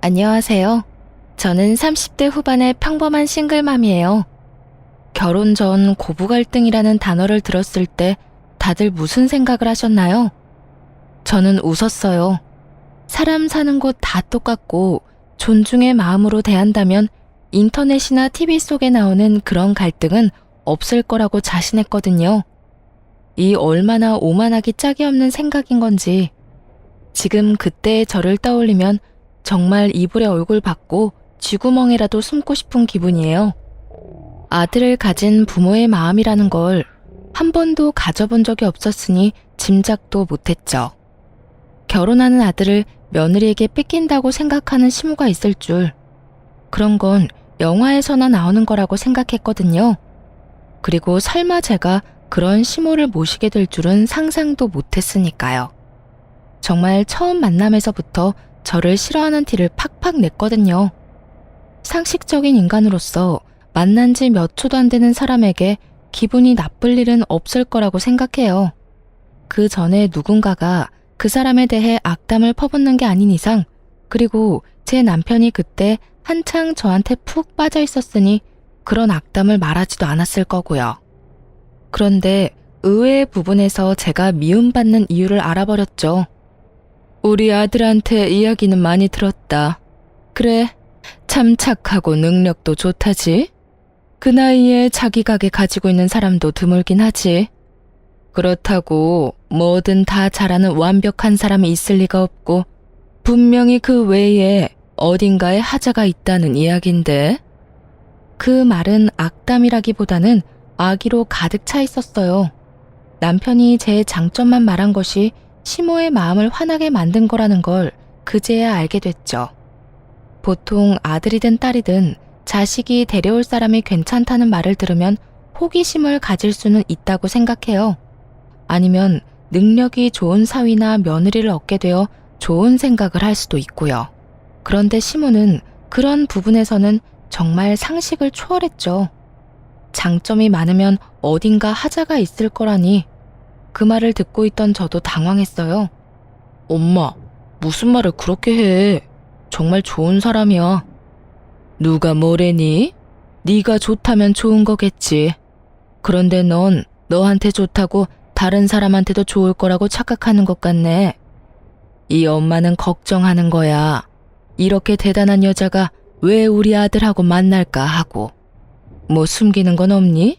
안녕하세요. 저는 30대 후반의 평범한 싱글맘이에요. 결혼 전 고부 갈등이라는 단어를 들었을 때 다들 무슨 생각을 하셨나요? 저는 웃었어요. 사람 사는 곳 다 똑같고 존중의 마음으로 대한다면 인터넷이나 TV 속에 나오는 그런 갈등은 없을 거라고 자신했거든요. 이 얼마나 오만하기 짝이 없는 생각인 건지 지금 그때의 저를 떠올리면 정말 이불에 얼굴 받고 쥐구멍에라도 숨고 싶은 기분이에요. 아들을 가진 부모의 마음이라는 걸 한 번도 가져본 적이 없었으니 짐작도 못했죠. 결혼하는 아들을 며느리에게 뺏긴다고 생각하는 시모가 있을 줄, 그런 건 영화에서나 나오는 거라고 생각했거든요. 그리고 설마 제가 그런 시모를 모시게 될 줄은 상상도 못했으니까요. 정말 처음 만남에서부터 저를 싫어하는 티를 팍팍 냈거든요. 상식적인 인간으로서 만난 지 몇 초도 안 되는 사람에게 기분이 나쁠 일은 없을 거라고 생각해요. 그 전에 누군가가 그 사람에 대해 악담을 퍼붓는 게 아닌 이상, 그리고 제 남편이 그때 한창 저한테 푹 빠져 있었으니 그런 악담을 말하지도 않았을 거고요. 그런데 의외의 부분에서 제가 미움받는 이유를 알아버렸죠. 우리 아들한테 이야기는 많이 들었다. 그래, 참 착하고 능력도 좋다지. 그 나이에 자기 가게 가지고 있는 사람도 드물긴 하지. 그렇다고 뭐든 다 잘하는 완벽한 사람이 있을 리가 없고 분명히 그 외에 어딘가에 하자가 있다는 이야긴데. 그 말은 악담이라기보다는 악의로 가득 차 있었어요. 남편이 제 장점만 말한 것이 시모의 마음을 화나게 만든 거라는 걸 그제야 알게 됐죠. 보통 아들이든 딸이든 자식이 데려올 사람이 괜찮다는 말을 들으면 호기심을 가질 수는 있다고 생각해요. 아니면 능력이 좋은 사위나 며느리를 얻게 되어 좋은 생각을 할 수도 있고요. 그런데 시모는 그런 부분에서는 정말 상식을 초월했죠. 장점이 많으면 어딘가 하자가 있을 거라니. 그 말을 듣고 있던 저도 당황했어요. 엄마, 무슨 말을 그렇게 해? 정말 좋은 사람이야. 누가 뭐래니? 네가 좋다면 좋은 거겠지. 그런데 넌 너한테 좋다고 다른 사람한테도 좋을 거라고 착각하는 것 같네. 이 엄마는 걱정하는 거야. 이렇게 대단한 여자가 왜 우리 아들하고 만날까 하고. 뭐 숨기는 건 없니?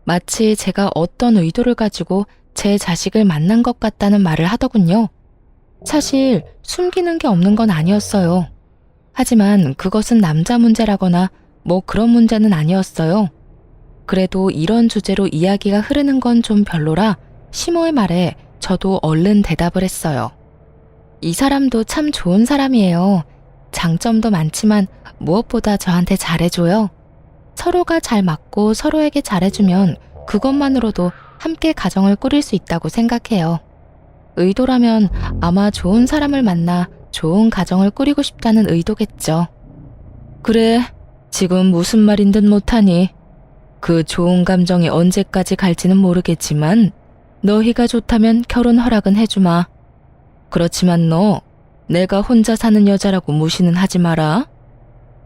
마치 제가 어떤 의도를 가지고 제 자식을 만난 것 같다는 말을 하더군요. 사실 숨기는 게 없는 건 아니었어요. 하지만 그것은 남자 문제라거나 뭐 그런 문제는 아니었어요. 그래도 이런 주제로 이야기가 흐르는 건 좀 별로라 시모의 말에 저도 얼른 대답을 했어요. 이 사람도 참 좋은 사람이에요. 장점도 많지만 무엇보다 저한테 잘해줘요. 서로가 잘 맞고 서로에게 잘해주면 그것만으로도 함께 가정을 꾸릴 수 있다고 생각해요. 의도라면 아마 좋은 사람을 만나 좋은 가정을 꾸리고 싶다는 의도겠죠. 그래, 지금 무슨 말인 듯 못하니. 그 좋은 감정이 언제까지 갈지는 모르겠지만 너희가 좋다면 결혼 허락은 해주마. 그렇지만 너 내가 혼자 사는 여자라고 무시는 하지 마라.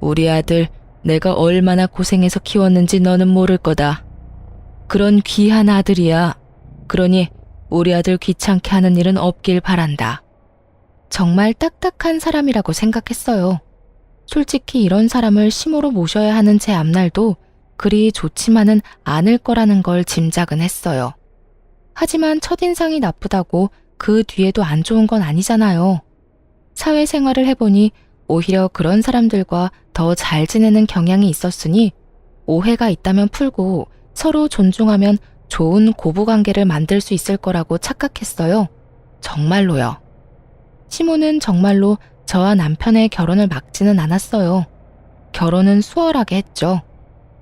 우리 아들 내가 얼마나 고생해서 키웠는지 너는 모를 거다. 그런 귀한 아들이야. 그러니 우리 아들 귀찮게 하는 일은 없길 바란다. 정말 딱딱한 사람이라고 생각했어요. 솔직히 이런 사람을 시모로 모셔야 하는 제 앞날도 그리 좋지만은 않을 거라는 걸 짐작은 했어요. 하지만 첫인상이 나쁘다고 그 뒤에도 안 좋은 건 아니잖아요. 사회생활을 해보니 오히려 그런 사람들과 더 잘 지내는 경향이 있었으니 오해가 있다면 풀고 서로 존중하면 좋은 고부관계를 만들 수 있을 거라고 착각했어요. 정말로요. 시모는 정말로 저와 남편의 결혼을 막지는 않았어요. 결혼은 수월하게 했죠.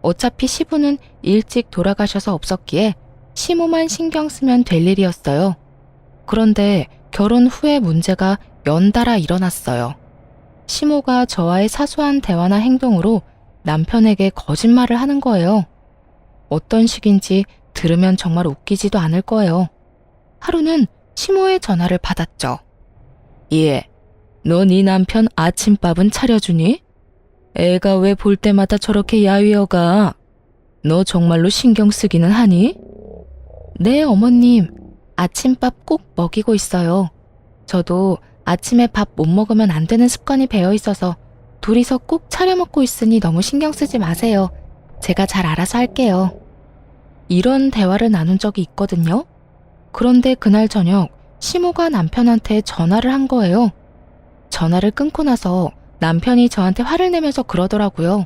어차피 시부는 일찍 돌아가셔서 없었기에 시모만 신경 쓰면 될 일이었어요. 그런데 결혼 후에 문제가 연달아 일어났어요. 시모가 저와의 사소한 대화나 행동으로 남편에게 거짓말을 하는 거예요. 어떤 식인지 들으면 정말 웃기지도 않을 거예요. 하루는 시모의 전화를 받았죠. 예, 너 네 남편 아침밥은 차려주니? 애가 왜 볼 때마다 저렇게 야위어가? 너 정말로 신경 쓰기는 하니? 네, 어머님. 아침밥 꼭 먹이고 있어요. 저도 아침에 밥 못 먹으면 안 되는 습관이 배어 있어서 둘이서 꼭 차려 먹고 있으니 너무 신경 쓰지 마세요. 제가 잘 알아서 할게요. 이런 대화를 나눈 적이 있거든요. 그런데 그날 저녁 시모가 남편한테 전화를 한 거예요. 전화를 끊고 나서 남편이 저한테 화를 내면서 그러더라고요.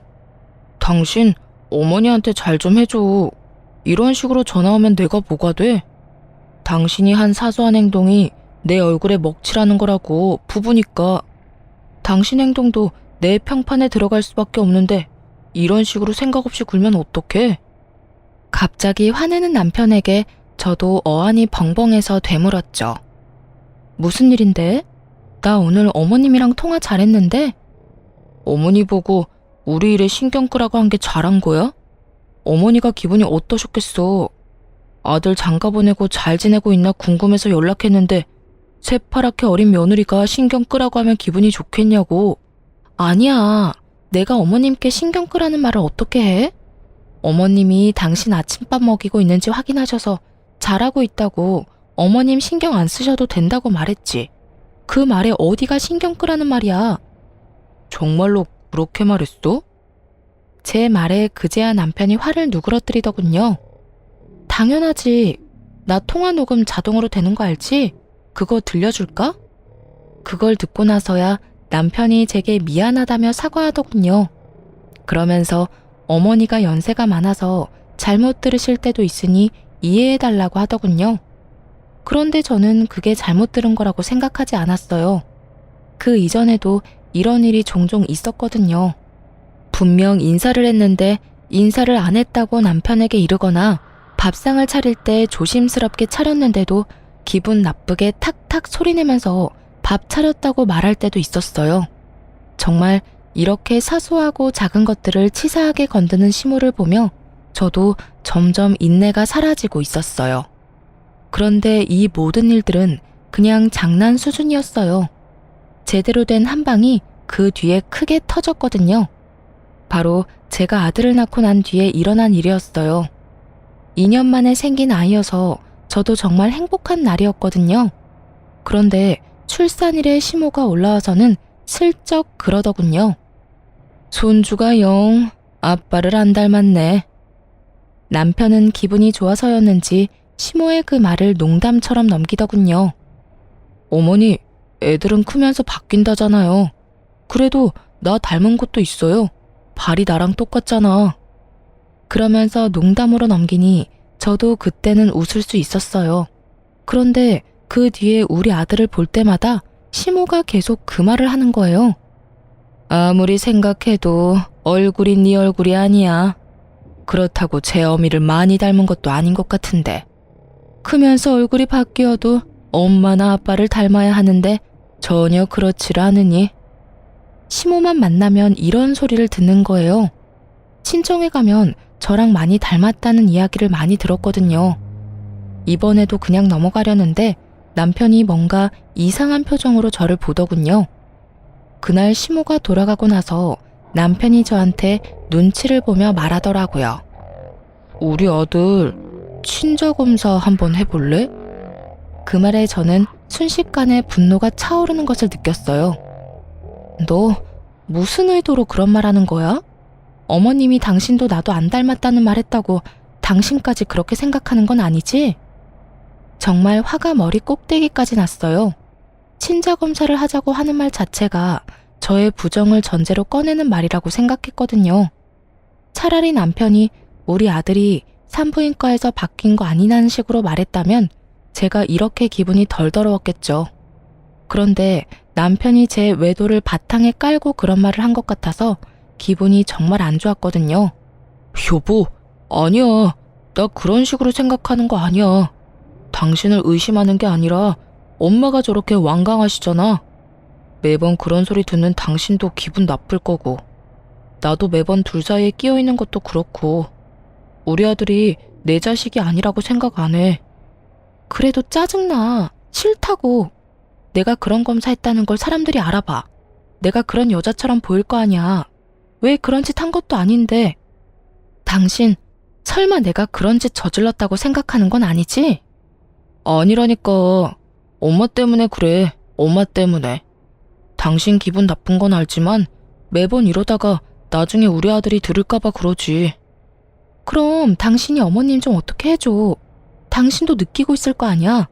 당신 어머니한테 잘 좀 해줘. 이런 식으로 전화 오면 내가 뭐가 돼? 당신이 한 사소한 행동이 내 얼굴에 먹칠하는 거라고 부부니까. 당신 행동도 내 평판에 들어갈 수밖에 없는데 이런 식으로 생각 없이 굴면 어떡해? 갑자기 화내는 남편에게 저도 어안이 벙벙해서 되물었죠. 무슨 일인데? 나 오늘 어머님이랑 통화 잘했는데? 어머니 보고 우리 일에 신경 끄라고 한 게 잘한 거야? 어머니가 기분이 어떠셨겠어? 아들 장가 보내고 잘 지내고 있나 궁금해서 연락했는데 새파랗게 어린 며느리가 신경 끄라고 하면 기분이 좋겠냐고. 아니야. 내가 어머님께 신경 끄라는 말을 어떻게 해? 어머님이 당신 아침밥 먹이고 있는지 확인하셔서 잘하고 있다고 어머님 신경 안 쓰셔도 된다고 말했지. 그 말에 어디가 신경 끄라는 말이야. 정말로 그렇게 말했어? 제 말에 그제야 남편이 화를 누그러뜨리더군요. 당연하지. 나 통화 녹음 자동으로 되는 거 알지? 그거 들려줄까? 그걸 듣고 나서야 남편이 제게 미안하다며 사과하더군요. 그러면서 어머니가 연세가 많아서 잘못 들으실 때도 있으니 이해해달라고 하더군요. 그런데 저는 그게 잘못 들은 거라고 생각하지 않았어요. 그 이전에도 이런 일이 종종 있었거든요. 분명 인사를 했는데 인사를 안 했다고 남편에게 이르거나 밥상을 차릴 때 조심스럽게 차렸는데도 기분 나쁘게 탁탁 소리내면서 밥 차렸다고 말할 때도 있었어요. 정말 이렇게 사소하고 작은 것들을 치사하게 건드는 시모를 보며 저도 점점 인내가 사라지고 있었어요. 그런데 이 모든 일들은 그냥 장난 수준이었어요. 제대로 된 한 방이 그 뒤에 크게 터졌거든요. 바로 제가 아들을 낳고 난 뒤에 일어난 일이었어요. 2년 만에 생긴 아이여서 저도 정말 행복한 날이었거든요. 그런데 출산일에 시모가 올라와서는 슬쩍 그러더군요. 손주가 영 아빠를 안 닮았네. 남편은 기분이 좋아서였는지 시모의 그 말을 농담처럼 넘기더군요. 어머니, 애들은 크면서 바뀐다잖아요. 그래도 나 닮은 것도 있어요. 발이 나랑 똑같잖아. 그러면서 농담으로 넘기니 저도 그때는 웃을 수 있었어요. 그런데 그 뒤에 우리 아들을 볼 때마다 시모가 계속 그 말을 하는 거예요. 아무리 생각해도 얼굴이 네 얼굴이 아니야. 그렇다고 제 어미를 많이 닮은 것도 아닌 것 같은데. 크면서 얼굴이 바뀌어도 엄마나 아빠를 닮아야 하는데 전혀 그렇지를 않으니. 시모만 만나면 이런 소리를 듣는 거예요. 친정에 가면 저랑 많이 닮았다는 이야기를 많이 들었거든요. 이번에도 그냥 넘어가려는데 남편이 뭔가 이상한 표정으로 저를 보더군요. 그날 시모가 돌아가고 나서 남편이 저한테 눈치를 보며 말하더라고요. 우리 아들 친자검사 한번 해볼래? 그 말에 저는 순식간에 분노가 차오르는 것을 느꼈어요. 너 무슨 의도로 그런 말 하는 거야? 어머님이 당신도 나도 안 닮았다는 말 했다고 당신까지 그렇게 생각하는 건 아니지? 정말 화가 머리 꼭대기까지 났어요. 친자검사를 하자고 하는 말 자체가 저의 부정을 전제로 꺼내는 말이라고 생각했거든요. 차라리 남편이 우리 아들이 산부인과에서 바뀐 거 아니냐는 식으로 말했다면 제가 이렇게 기분이 덜 더러웠겠죠. 그런데 남편이 제 외도를 바탕에 깔고 그런 말을 한 것 같아서 기분이 정말 안 좋았거든요. 여보, 아니야. 나 그런 식으로 생각하는 거 아니야. 당신을 의심하는 게 아니라 엄마가 저렇게 완강하시잖아. 매번 그런 소리 듣는 당신도 기분 나쁠 거고 나도 매번 둘 사이에 끼어 있는 것도 그렇고 우리 아들이 내 자식이 아니라고 생각 안 해. 그래도 짜증나. 싫다고. 내가 그런 검사했다는 걸 사람들이 알아봐. 내가 그런 여자처럼 보일 거 아니야. 왜 그런 짓 한 것도 아닌데. 당신 설마 내가 그런 짓 저질렀다고 생각하는 건 아니지? 아니라니까. 엄마 때문에 그래. 엄마 때문에. 당신 기분 나쁜 건 알지만 매번 이러다가 나중에 우리 아들이 들을까봐 그러지. 그럼 당신이 어머님 좀 어떻게 해줘. 당신도 느끼고 있을 거 아니야.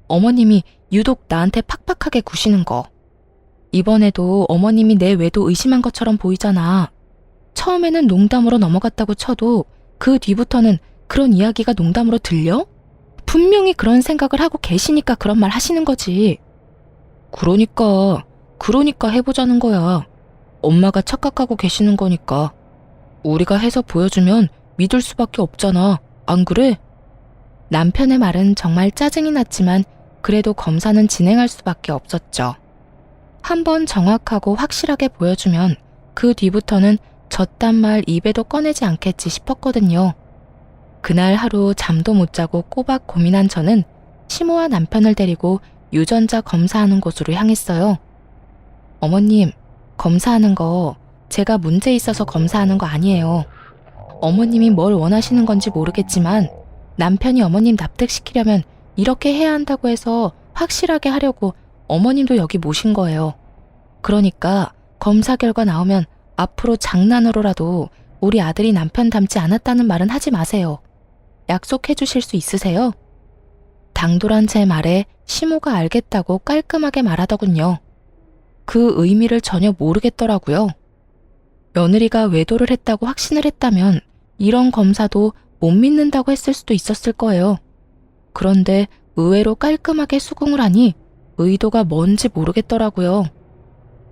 어머님이 유독 나한테 팍팍하게 구시는 거. 이번에도 어머님이 내 외도 의심한 것처럼 보이잖아. 처음에는 농담으로 넘어갔다고 쳐도 그 뒤부터는 그런 이야기가 농담으로 들려? 분명히 그런 생각을 하고 계시니까 그런 말 하시는 거지. 그러니까 해보자는 거야. 엄마가 착각하고 계시는 거니까. 우리가 해서 보여주면 믿을 수밖에 없잖아. 안 그래? 남편의 말은 정말 짜증이 났지만 그래도 검사는 진행할 수밖에 없었죠. 한번 정확하고 확실하게 보여주면 그 뒤부터는 저딴 말 입에도 꺼내지 않겠지 싶었거든요. 그날 하루 잠도 못 자고 꼬박 고민한 저는 시모와 남편을 데리고 유전자 검사하는 곳으로 향했어요. 어머님, 검사하는 거 제가 문제 있어서 검사하는 거 아니에요. 어머님이 뭘 원하시는 건지 모르겠지만 남편이 어머님 납득시키려면 이렇게 해야 한다고 해서 확실하게 하려고 어머님도 여기 모신 거예요. 그러니까 검사 결과 나오면 앞으로 장난으로라도 우리 아들이 남편 닮지 않았다는 말은 하지 마세요. 약속해 주실 수 있으세요? 당돌한 제 말에 시모가 알겠다고 깔끔하게 말하더군요. 그 의미를 전혀 모르겠더라고요. 며느리가 외도를 했다고 확신을 했다면 이런 검사도 못 믿는다고 했을 수도 있었을 거예요. 그런데 의외로 깔끔하게 수긍을 하니 의도가 뭔지 모르겠더라고요.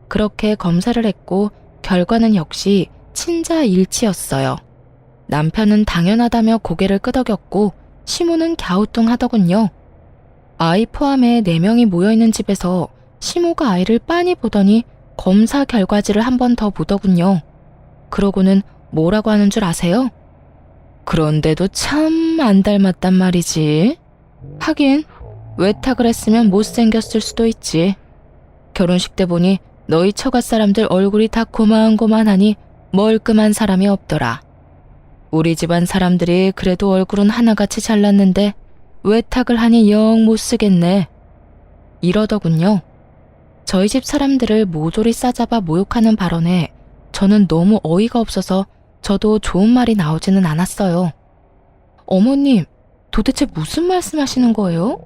그렇게 검사를 했고 결과는 역시 친자일치였어요. 남편은 당연하다며 고개를 끄덕였고 시모는 갸우뚱하더군요. 아이 포함해 4명이 모여있는 집에서 시모가 아이를 빤히 보더니 검사 결과지를 한 번 더 보더군요. 그러고는 뭐라고 하는 줄 아세요? 그런데도 참 안 닮았단 말이지. 하긴 외탁을 했으면 못생겼을 수도 있지. 결혼식 때 보니 너희 처가 사람들 얼굴이 다 고만고만하니 멀끔한 사람이 없더라. 우리 집안 사람들이 그래도 얼굴은 하나같이 잘났는데 외탁을 하니 영 못쓰겠네. 이러더군요. 저희 집 사람들을 모조리 싸잡아 모욕하는 발언에 저는 너무 어이가 없어서 저도 좋은 말이 나오지는 않았어요. 어머님, 도대체 무슨 말씀하시는 거예요?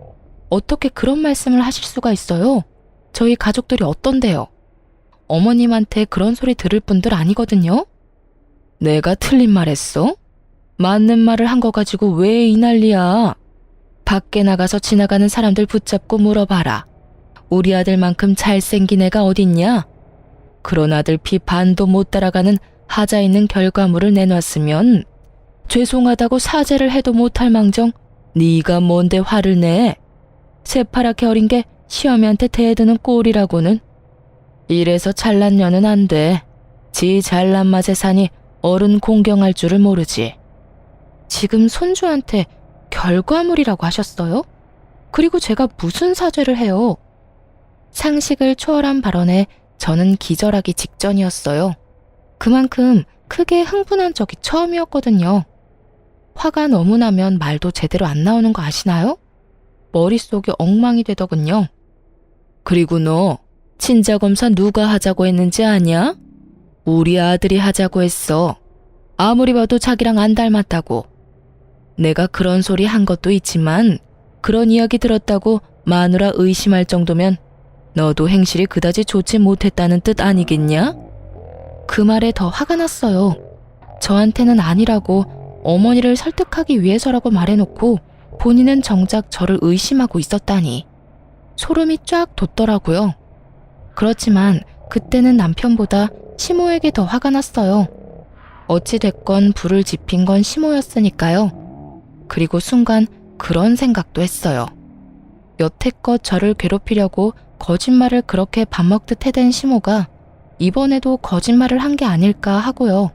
어떻게 그런 말씀을 하실 수가 있어요? 저희 가족들이 어떤데요? 어머님한테 그런 소리 들을 분들 아니거든요? 내가 틀린 말 했어? 맞는 말을 한 거 가지고 왜 이 난리야? 밖에 나가서 지나가는 사람들 붙잡고 물어봐라. 우리 아들만큼 잘생긴 애가 어딨냐? 그런 아들 피 반도 못 따라가는 하자 있는 결과물을 내놨으면 죄송하다고 사죄를 해도 못할 망정 네가 뭔데 화를 내? 새파랗게 어린 게 시어미한테 대드는 꼴이라고는. 이래서 잘난 년은 안 돼. 지 잘난 맛에 사니 어른 공경할 줄을 모르지. 지금 손주한테 결과물이라고 하셨어요? 그리고 제가 무슨 사죄를 해요? 상식을 초월한 발언에 저는 기절하기 직전이었어요. 그만큼 크게 흥분한 적이 처음이었거든요. 화가 너무 나면 말도 제대로 안 나오는 거 아시나요? 머릿속이 엉망이 되더군요. 그리고 너 친자검사 누가 하자고 했는지 아냐? 우리 아들이 하자고 했어. 아무리 봐도 자기랑 안 닮았다고. 내가 그런 소리 한 것도 있지만 그런 이야기 들었다고 마누라 의심할 정도면 너도 행실이 그다지 좋지 못했다는 뜻 아니겠냐? 그 말에 더 화가 났어요. 저한테는 아니라고 어머니를 설득하기 위해서라고 말해놓고 본인은 정작 저를 의심하고 있었다니. 소름이 쫙 돋더라고요. 그렇지만 그때는 남편보다 시모에게 더 화가 났어요. 어찌됐건 불을 지핀 건 시모였으니까요. 그리고 순간 그런 생각도 했어요. 여태껏 저를 괴롭히려고 거짓말을 그렇게 밥 먹듯 해댄 시모가 이번에도 거짓말을 한 게 아닐까 하고요.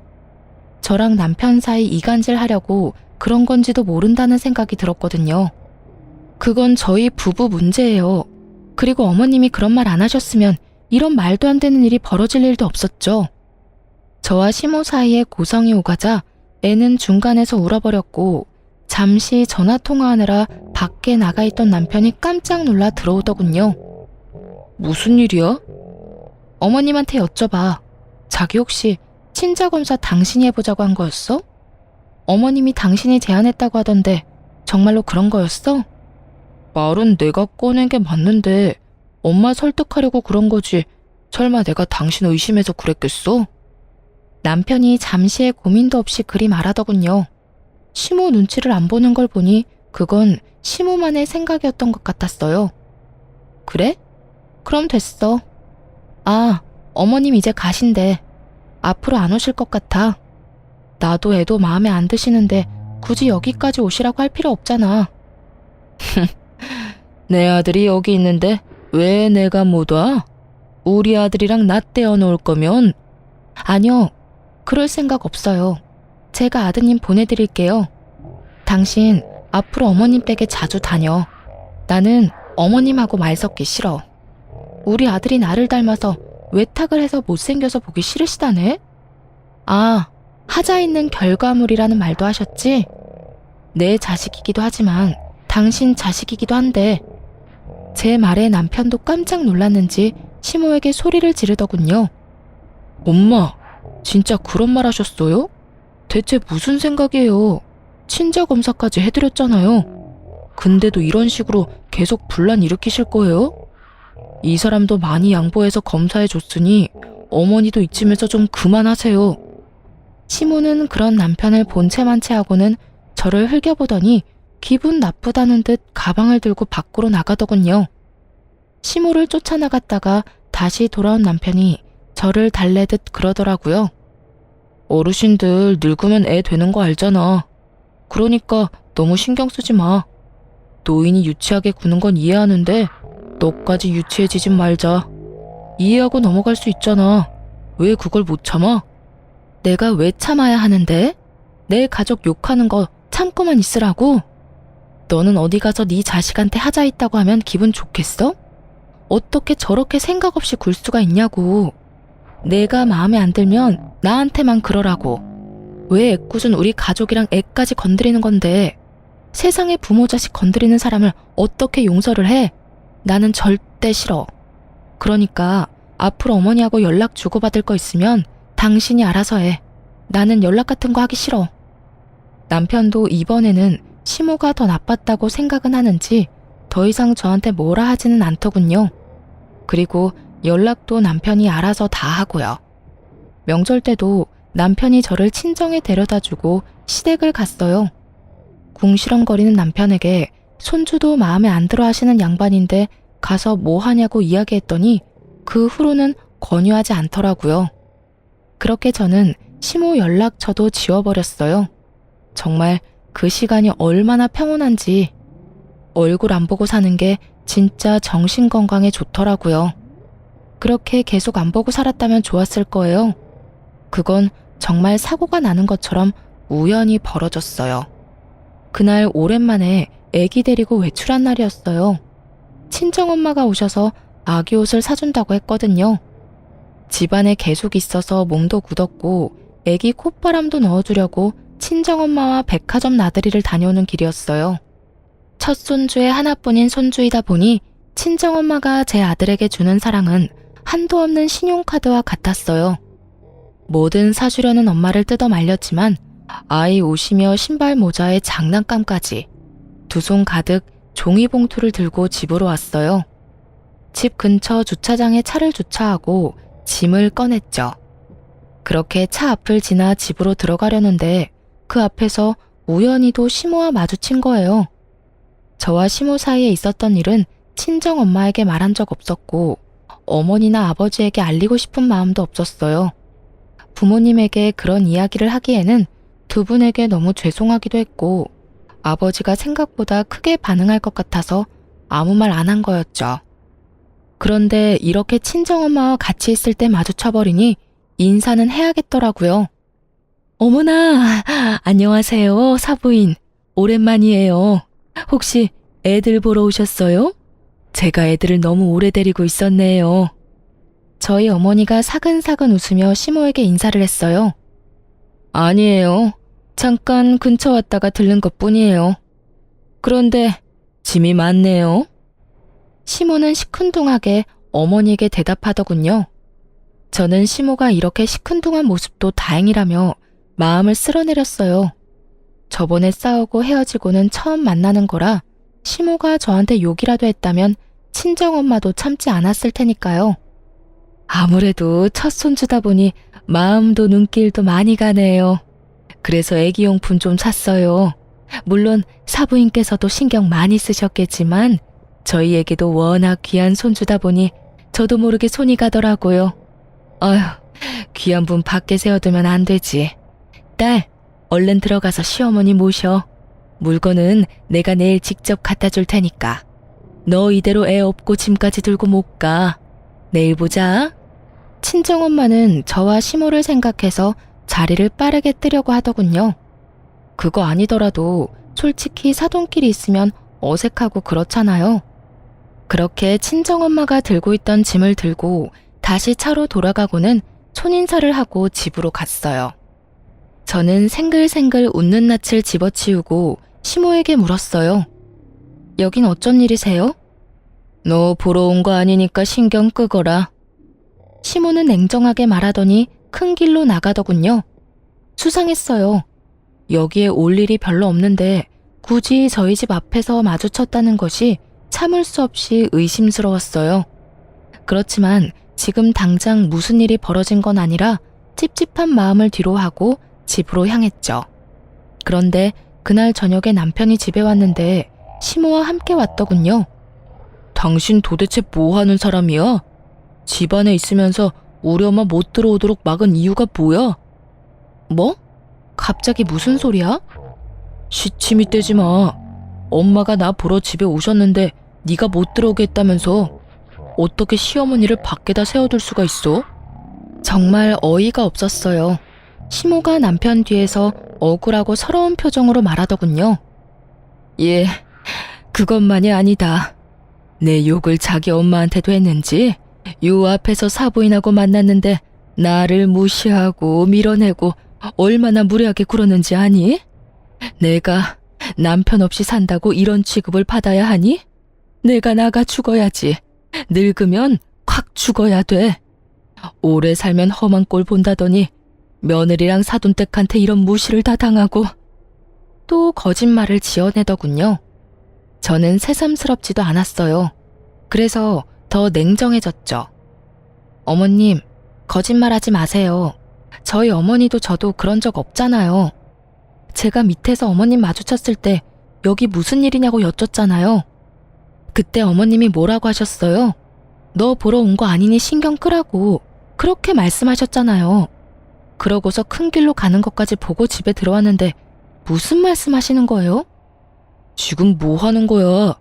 저랑 남편 사이 이간질하려고 그런 건지도 모른다는 생각이 들었거든요. 그건 저희 부부 문제예요. 그리고 어머님이 그런 말 안 하셨으면 이런 말도 안 되는 일이 벌어질 일도 없었죠. 저와 시모 사이에 고성이 오가자 애는 중간에서 울어버렸고 잠시 전화통화하느라 밖에 나가 있던 남편이 깜짝 놀라 들어오더군요. 무슨 일이야? 어머님한테 여쭤봐. 자기 혹시 친자검사 당신이 해보자고 한 거였어? 어머님이 당신이 제안했다고 하던데 정말로 그런 거였어? 말은 내가 꺼낸 게 맞는데 엄마 설득하려고 그런 거지. 설마 내가 당신 의심해서 그랬겠어? 남편이 잠시의 고민도 없이 그리 말하더군요. 시모 눈치를 안 보는 걸 보니 그건 시모만의 생각이었던 것 같았어요. 그래? 그럼 됐어. 아, 어머님 이제 가신대. 앞으로 안 오실 것 같아. 나도 애도 마음에 안 드시는데 굳이 여기까지 오시라고 할 필요 없잖아. 내 아들이 여기 있는데 왜 내가 못 와? 우리 아들이랑 나 떼어놓을 거면? 아니요, 그럴 생각 없어요. 제가 아드님 보내드릴게요. 당신 앞으로 어머님 댁에 자주 다녀. 나는 어머님하고 말 섞기 싫어. 우리 아들이 나를 닮아서 외탁을 해서 못생겨서 보기 싫으시다네? 아, 하자 있는 결과물이라는 말도 하셨지? 내 자식이기도 하지만 당신 자식이기도 한데. 제 말에 남편도 깜짝 놀랐는지 시모에게 소리를 지르더군요. 엄마, 진짜 그런 말 하셨어요? 대체 무슨 생각이에요? 친자 검사까지 해드렸잖아요. 근데도 이런 식으로 계속 분란 일으키실 거예요? 이 사람도 많이 양보해서 검사해줬으니 어머니도 이쯤에서 좀 그만하세요. 시모는 그런 남편을 본체만 채하고는 저를 흘겨보더니 기분 나쁘다는 듯 가방을 들고 밖으로 나가더군요. 시모를 쫓아나갔다가 다시 돌아온 남편이 저를 달래듯 그러더라고요. 어르신들 늙으면 애 되는 거 알잖아. 그러니까 너무 신경 쓰지 마. 노인이 유치하게 구는 건 이해하는데 너까지 유치해지진 말자. 이해하고 넘어갈 수 있잖아. 왜 그걸 못 참아? 내가 왜 참아야 하는데? 내 가족 욕하는 거 참고만 있으라고? 너는 어디 가서 네 자식한테 하자 있다고 하면 기분 좋겠어? 어떻게 저렇게 생각 없이 굴 수가 있냐고. 내가 마음에 안 들면 나한테만 그러라고. 왜 애꿎은 우리 가족이랑 애까지 건드리는 건데. 세상에 부모 자식 건드리는 사람을 어떻게 용서를 해? 나는 절대 싫어. 그러니까 앞으로 어머니하고 연락 주고받을 거 있으면 당신이 알아서 해. 나는 연락 같은 거 하기 싫어. 남편도 이번에는 시모가 더 나빴다고 생각은 하는지 더 이상 저한테 뭐라 하지는 않더군요. 그리고 연락도 남편이 알아서 다 하고요. 명절 때도 남편이 저를 친정에 데려다주고 시댁을 갔어요. 궁시렁거리는 남편에게 손주도 마음에 안 들어 하시는 양반인데 가서 뭐 하냐고 이야기했더니 그 후로는 권유하지 않더라고요. 그렇게 저는 시모 연락처도 지워버렸어요. 정말 그 시간이 얼마나 평온한지. 얼굴 안 보고 사는 게 진짜 정신 건강에 좋더라고요. 그렇게 계속 안 보고 살았다면 좋았을 거예요. 그건 정말 사고가 나는 것처럼 우연히 벌어졌어요. 그날 오랜만에 애기 데리고 외출한 날이었어요. 친정엄마가 오셔서 아기 옷을 사준다고 했거든요. 집안에 계속 있어서 몸도 굳었고 애기 콧바람도 넣어주려고 친정엄마와 백화점 나들이를 다녀오는 길이었어요. 첫 손주의 하나뿐인 손주이다 보니 친정엄마가 제 아들에게 주는 사랑은 한도 없는 신용카드와 같았어요. 뭐든 사주려는 엄마를 뜯어 말렸지만 아이 옷이며 신발 모자에 장난감까지 두 손 가득 종이봉투를 들고 집으로 왔어요. 집 근처 주차장에 차를 주차하고 짐을 꺼냈죠. 그렇게 차 앞을 지나 집으로 들어가려는데 그 앞에서 우연히도 시모와 마주친 거예요. 저와 시모 사이에 있었던 일은 친정엄마에게 말한 적 없었고 어머니나 아버지에게 알리고 싶은 마음도 없었어요. 부모님에게 그런 이야기를 하기에는 두 분에게 너무 죄송하기도 했고 아버지가 생각보다 크게 반응할 것 같아서 아무 말 안 한 거였죠. 그런데 이렇게 친정엄마와 같이 있을 때 마주쳐버리니 인사는 해야겠더라고요. 어머나, 안녕하세요, 사부인. 오랜만이에요. 혹시 애들 보러 오셨어요? 제가 애들을 너무 오래 데리고 있었네요. 저희 어머니가 사근사근 웃으며 시모에게 인사를 했어요. 아니에요. 잠깐 근처 왔다가 들른 것뿐이에요. 그런데 짐이 많네요. 시모는 시큰둥하게 어머니에게 대답하더군요. 저는 시모가 이렇게 시큰둥한 모습도 다행이라며 마음을 쓸어내렸어요. 저번에 싸우고 헤어지고는 처음 만나는 거라 시모가 저한테 욕이라도 했다면 친정엄마도 참지 않았을 테니까요. 아무래도 첫 손주다 보니 마음도 눈길도 많이 가네요. 그래서 애기용품 좀 샀어요. 물론 사부인께서도 신경 많이 쓰셨겠지만 저희에게도 워낙 귀한 손주다 보니 저도 모르게 손이 가더라고요. 어휴, 귀한 분 밖에 세워두면 안 되지. 딸, 얼른 들어가서 시어머니 모셔. 물건은 내가 내일 직접 갖다 줄 테니까. 너 이대로 애 업고 짐까지 들고 못 가. 내일 보자. 친정엄마는 저와 시모를 생각해서 자리를 빠르게 뜨려고 하더군요. 그거 아니더라도 솔직히 사돈끼리 있으면 어색하고 그렇잖아요. 그렇게 친정엄마가 들고 있던 짐을 들고 다시 차로 돌아가고는 손인사를 하고 집으로 갔어요. 저는 생글생글 웃는 낯을 집어치우고 시모에게 물었어요. 여긴 어쩐 일이세요? 너 보러 온 거 아니니까 신경 끄거라. 시모는 냉정하게 말하더니 큰 길로 나가더군요. 수상했어요. 여기에 올 일이 별로 없는데 굳이 저희 집 앞에서 마주쳤다는 것이 참을 수 없이 의심스러웠어요. 그렇지만 지금 당장 무슨 일이 벌어진 건 아니라 찝찝한 마음을 뒤로하고 집으로 향했죠. 그런데 그날 저녁에 남편이 집에 왔는데 시모와 함께 왔더군요. 당신 도대체 뭐 하는 사람이야? 집안에 있으면서 우리 엄마 못 들어오도록 막은 이유가 뭐야? 뭐? 갑자기 무슨 소리야? 시침이 떼지 마. 엄마가 나 보러 집에 오셨는데 네가 못 들어오게 했다면서 어떻게 시어머니를 밖에다 세워둘 수가 있어? 정말 어이가 없었어요. 시모가 남편 뒤에서 억울하고 서러운 표정으로 말하더군요. 예, 그것만이 아니다. 내 욕을 자기 엄마한테도 했는지 요 앞에서 사부인하고 만났는데 나를 무시하고 밀어내고 얼마나 무례하게 굴었는지 아니? 내가 남편 없이 산다고 이런 취급을 받아야 하니? 내가 나가 죽어야지. 늙으면 콱 죽어야 돼. 오래 살면 험한 꼴 본다더니 며느리랑 사돈댁한테 이런 무시를 다 당하고 또 거짓말을 지어내더군요. 저는 새삼스럽지도 않았어요. 그래서 더 냉정해졌죠. 어머님, 거짓말하지 마세요. 저희 어머니도 저도 그런 적 없잖아요. 제가 밑에서 어머님 마주쳤을 때 여기 무슨 일이냐고 여쭸잖아요. 그때 어머님이 뭐라고 하셨어요? 너 보러 온 거 아니니 신경 끄라고 그렇게 말씀하셨잖아요. 그러고서 큰 길로 가는 것까지 보고 집에 들어왔는데 무슨 말씀하시는 거예요? 지금 뭐 하는 거야?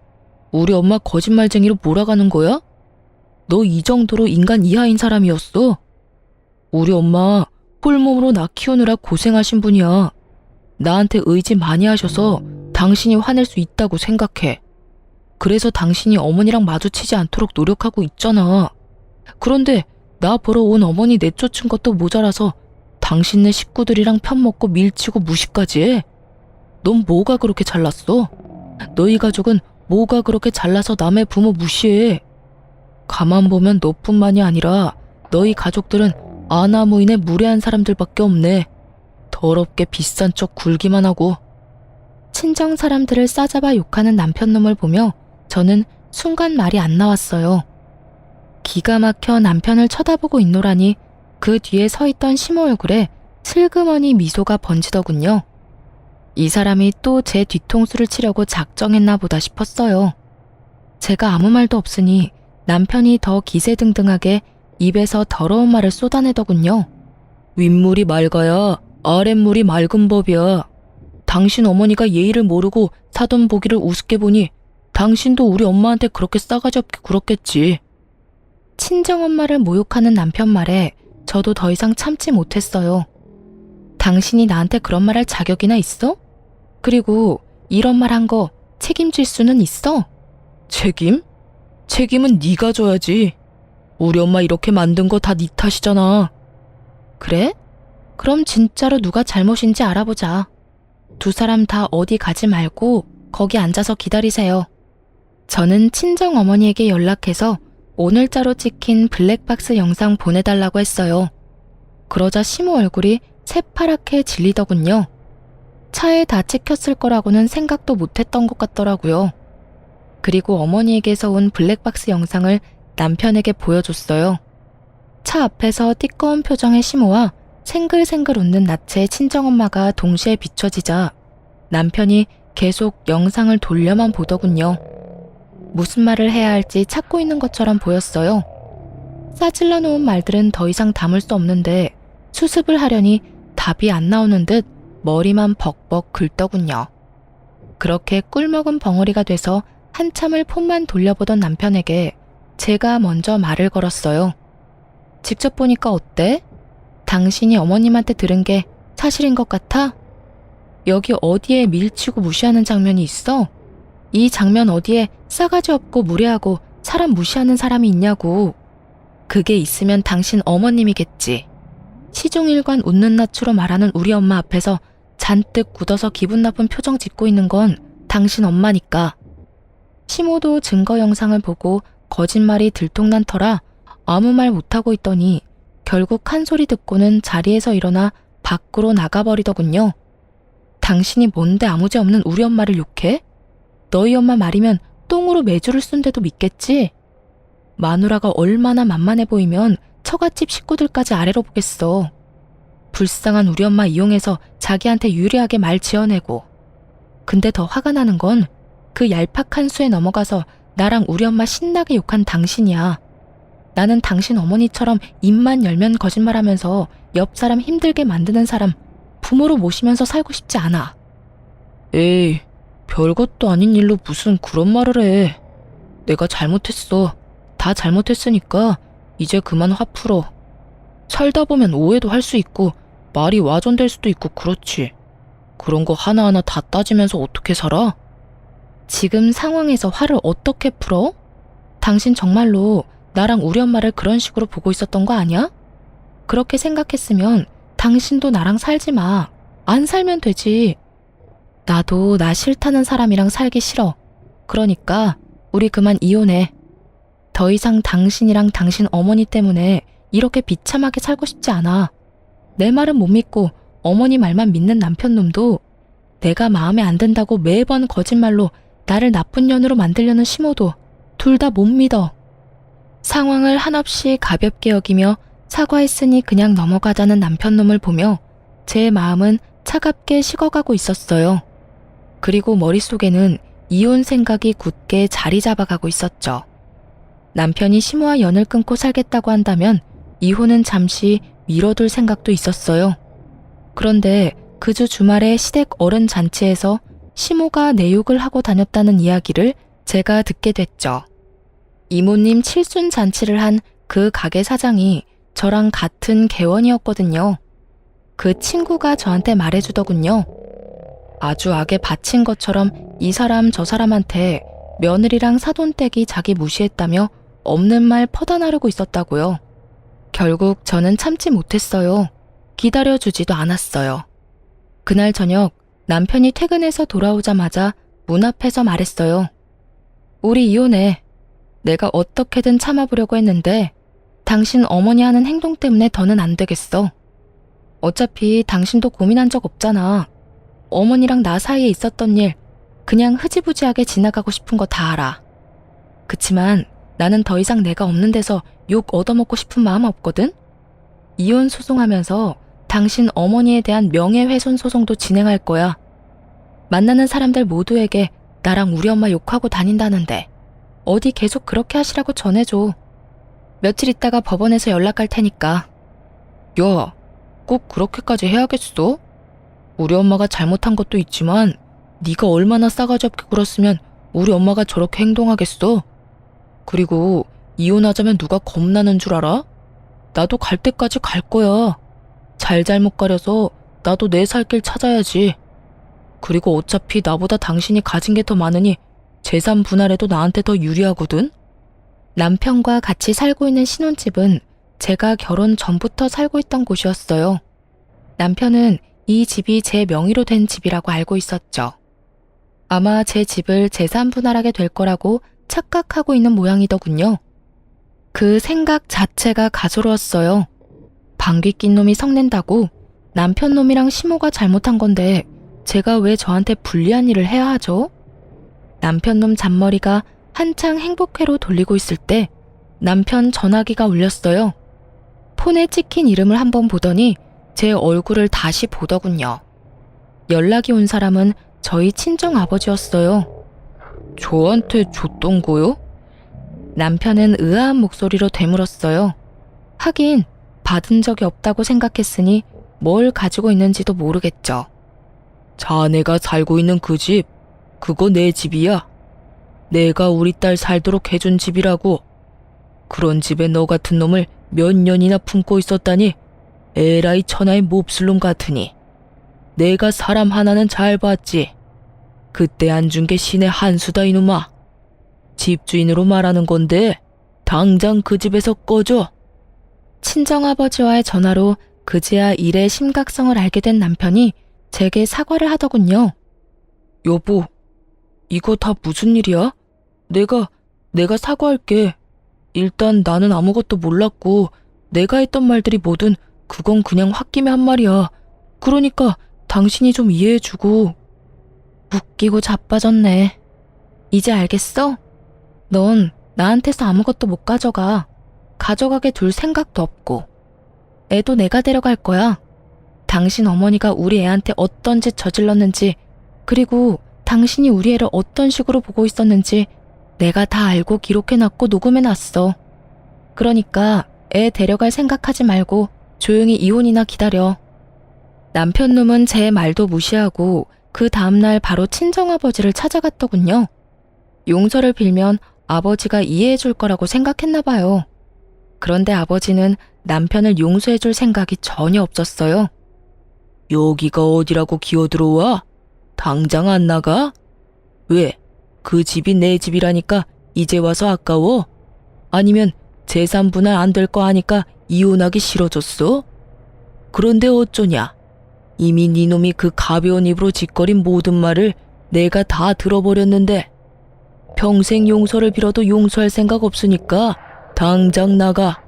우리 엄마 거짓말쟁이로 몰아가는 거야? 너 이 정도로 인간 이하인 사람이었어? 우리 엄마 홀몸으로 나 키우느라 고생하신 분이야. 나한테 의지 많이 하셔서 당신이 화낼 수 있다고 생각해. 그래서 당신이 어머니랑 마주치지 않도록 노력하고 있잖아. 그런데 나 보러 온 어머니 내쫓은 것도 모자라서 당신네 식구들이랑 편먹고 밀치고 무시까지 해. 넌 뭐가 그렇게 잘났어? 너희 가족은 뭐가 그렇게 잘나서 남의 부모 무시해? 가만 보면 너뿐만이 아니라 너희 가족들은 아나무인의 무례한 사람들밖에 없네. 더럽게 비싼 척 굴기만 하고. 친정 사람들을 싸잡아 욕하는 남편놈을 보며 저는 순간 말이 안 나왔어요. 기가 막혀 남편을 쳐다보고 있노라니 그 뒤에 서 있던 시모 얼굴에 슬그머니 미소가 번지더군요. 이 사람이 또 제 뒤통수를 치려고 작정했나 보다 싶었어요. 제가 아무 말도 없으니 남편이 더 기세등등하게 입에서 더러운 말을 쏟아내더군요. 윗물이 맑아야 아랫물이 맑은 법이야. 당신 어머니가 예의를 모르고 사돈 보기를 우습게 보니 당신도 우리 엄마한테 그렇게 싸가지 없게 굴었겠지. 친정엄마를 모욕하는 남편 말에 저도 더 이상 참지 못했어요. 당신이 나한테 그런 말 할 자격이나 있어? 그리고 이런 말 한 거 책임질 수는 있어? 책임? 책임은 네가 져야지. 우리 엄마 이렇게 만든 거 다 네 탓이잖아. 그래? 그럼 진짜로 누가 잘못인지 알아보자. 두 사람 다 어디 가지 말고 거기 앉아서 기다리세요. 저는 친정 어머니에게 연락해서 오늘자로 찍힌 블랙박스 영상 보내달라고 했어요. 그러자 시모 얼굴이 새파랗게 질리더군요. 차에 다 찍혔을 거라고는 생각도 못했던 것 같더라고요. 그리고 어머니에게서 온 블랙박스 영상을 남편에게 보여줬어요. 차 앞에서 띠꺼운 표정의 시모와 생글생글 웃는 낯의 친정엄마가 동시에 비춰지자 남편이 계속 영상을 돌려만 보더군요. 무슨 말을 해야 할지 찾고 있는 것처럼 보였어요. 싸질러 놓은 말들은 더 이상 담을 수 없는데 수습을 하려니 답이 안 나오는 듯 머리만 벅벅 긁더군요. 그렇게 꿀먹은 벙어리가 돼서 한참을 폰만 돌려보던 남편에게 제가 먼저 말을 걸었어요. 직접 보니까 어때? 당신이 어머님한테 들은 게 사실인 것 같아? 여기 어디에 밀치고 무시하는 장면이 있어? 이 장면 어디에 싸가지 없고 무례하고 사람 무시하는 사람이 있냐고. 그게 있으면 당신 어머님이겠지. 시종일관 웃는 낯으로 말하는 우리 엄마 앞에서 잔뜩 굳어서 기분 나쁜 표정 짓고 있는 건 당신 엄마니까. 시모도 증거 영상을 보고 거짓말이 들통난 터라 아무 말 못하고 있더니 결국 한 소리 듣고는 자리에서 일어나 밖으로 나가버리더군요. 당신이 뭔데 아무죄 없는 우리 엄마를 욕해? 너희 엄마 말이면 똥으로 매주를 쓴데도 믿겠지? 마누라가 얼마나 만만해 보이면 처갓집 식구들까지 아래로 보겠어. 불쌍한 우리 엄마 이용해서 자기한테 유리하게 말 지어내고. 근데 더 화가 나는 건 그 얄팍한 수에 넘어가서 나랑 우리 엄마 신나게 욕한 당신이야. 나는 당신 어머니처럼 입만 열면 거짓말하면서 옆 사람 힘들게 만드는 사람 부모로 모시면서 살고 싶지 않아. 에이, 별것도 아닌 일로 무슨 그런 말을 해. 내가 잘못했어. 다 잘못했으니까 이제 그만 화 풀어. 살다 보면 오해도 할 수 있고 말이 와전될 수도 있고 그렇지. 그런 거 하나하나 다 따지면서 어떻게 살아? 지금 상황에서 화를 어떻게 풀어? 당신 정말로 나랑 우리 엄마를 그런 식으로 보고 있었던 거 아니야? 그렇게 생각했으면 당신도 나랑 살지 마. 안 살면 되지. 나도 나 싫다는 사람이랑 살기 싫어. 그러니까 우리 그만 이혼해. 더 이상 당신이랑 당신 어머니 때문에 이렇게 비참하게 살고 싶지 않아. 내 말은 못 믿고 어머니 말만 믿는 남편놈도 내가 마음에 안 든다고 매번 거짓말로 나를 나쁜 년으로 만들려는 시모도 둘 다 못 믿어. 상황을 한없이 가볍게 여기며 사과했으니 그냥 넘어가자는 남편놈을 보며 제 마음은 차갑게 식어가고 있었어요. 그리고 머릿속에는 이혼 생각이 굳게 자리 잡아가고 있었죠. 남편이 시모와 연을 끊고 살겠다고 한다면 이혼은 잠시 미뤄둘 생각도 있었어요. 그런데 그 주 주말에 시댁 어른 잔치에서 시모가 내 욕을 하고 다녔다는 이야기를 제가 듣게 됐죠. 이모님 칠순 잔치를 한 그 가게 사장이 저랑 같은 개원이었거든요. 그 친구가 저한테 말해주더군요. 아주 악에 바친 것처럼 이 사람 저 사람한테 며느리랑 사돈댁이 자기 무시했다며 없는 말 퍼다 나르고 있었다고요. 결국 저는 참지 못했어요. 기다려주지도 않았어요. 그날 저녁 남편이 퇴근해서 돌아오자마자 문 앞에서 말했어요. 우리 이혼해. 내가 어떻게든 참아보려고 했는데 당신 어머니 하는 행동 때문에 더는 안 되겠어. 어차피 당신도 고민한 적 없잖아. 어머니랑 나 사이에 있었던 일 그냥 흐지부지하게 지나가고 싶은 거 다 알아. 그치만 나는 더 이상 내가 없는 데서 욕 얻어먹고 싶은 마음 없거든? 이혼 소송하면서 당신 어머니에 대한 명예훼손 소송도 진행할 거야. 만나는 사람들 모두에게 나랑 우리 엄마 욕하고 다닌다는데 어디 계속 그렇게 하시라고 전해줘. 며칠 있다가 법원에서 연락할 테니까. 야, 꼭 그렇게까지 해야겠어? 우리 엄마가 잘못한 것도 있지만 네가 얼마나 싸가지 없게 굴었으면 우리 엄마가 저렇게 행동하겠어? 그리고 이혼하자면 누가 겁나는 줄 알아? 나도 갈 때까지 갈 거야. 잘잘못 가려서 나도 내 살 길 찾아야지. 그리고 어차피 나보다 당신이 가진 게 더 많으니 재산 분할해도 나한테 더 유리하거든? 남편과 같이 살고 있는 신혼집은 제가 결혼 전부터 살고 있던 곳이었어요. 남편은 이 집이 제 명의로 된 집이라고 알고 있었죠. 아마 제 집을 재산 분할하게 될 거라고 착각하고 있는 모양이더군요. 그 생각 자체가 가소로웠어요. 방귀 낀 놈이 성낸다고 남편 놈이랑 시모가 잘못한 건데 제가 왜 저한테 불리한 일을 해야 하죠? 남편 놈 잔머리가 한창 행복회로 돌리고 있을 때 남편 전화기가 울렸어요. 폰에 찍힌 이름을 한번 보더니 제 얼굴을 다시 보더군요. 연락이 온 사람은 저희 친정 아버지였어요. 저한테 줬던 거요? 남편은 의아한 목소리로 되물었어요. 하긴 받은 적이 없다고 생각했으니 뭘 가지고 있는지도 모르겠죠. 자네가 살고 있는 그 집, 그거 내 집이야. 내가 우리 딸 살도록 해준 집이라고. 그런 집에 너 같은 놈을 몇 년이나 품고 있었다니 에라이 천하의 몹쓸 놈 같으니. 내가 사람 하나는 잘 봤지. 그때 안 준 게 신의 한 수다 이놈아. 집주인으로 말하는 건데 당장 그 집에서 꺼져. 친정아버지와의 전화로 그제야 일의 심각성을 알게 된 남편이 제게 사과를 하더군요. 여보, 이거 다 무슨 일이야? 내가 사과할게. 일단 나는 아무것도 몰랐고 내가 했던 말들이 뭐든 그건 그냥 홧김에 한 말이야. 그러니까 당신이 좀 이해해주고. 웃기고 자빠졌네. 이제 알겠어? 넌 나한테서 아무것도 못 가져가. 가져가게 둘 생각도 없고. 애도 내가 데려갈 거야. 당신 어머니가 우리 애한테 어떤 짓 저질렀는지, 그리고 당신이 우리 애를 어떤 식으로 보고 있었는지 내가 다 알고 기록해놨고 녹음해놨어. 그러니까 애 데려갈 생각하지 말고 조용히 이혼이나 기다려. 남편 놈은 제 말도 무시하고 그 다음날 바로 친정아버지를 찾아갔더군요. 용서를 빌면 아버지가 이해해줄 거라고 생각했나 봐요. 그런데 아버지는 남편을 용서해줄 생각이 전혀 없었어요. 여기가 어디라고 기어들어와? 당장 안 나가? 왜? 그 집이 내 집이라니까 이제 와서 아까워? 아니면 재산 분할 안 될 거 아니까 이혼하기 싫어졌어? 그런데 어쩌냐? 이미 네 놈이 그 가벼운 입으로 짓거린 모든 말을 내가 다 들어버렸는데 평생 용서를 빌어도 용서할 생각 없으니까 당장 나가.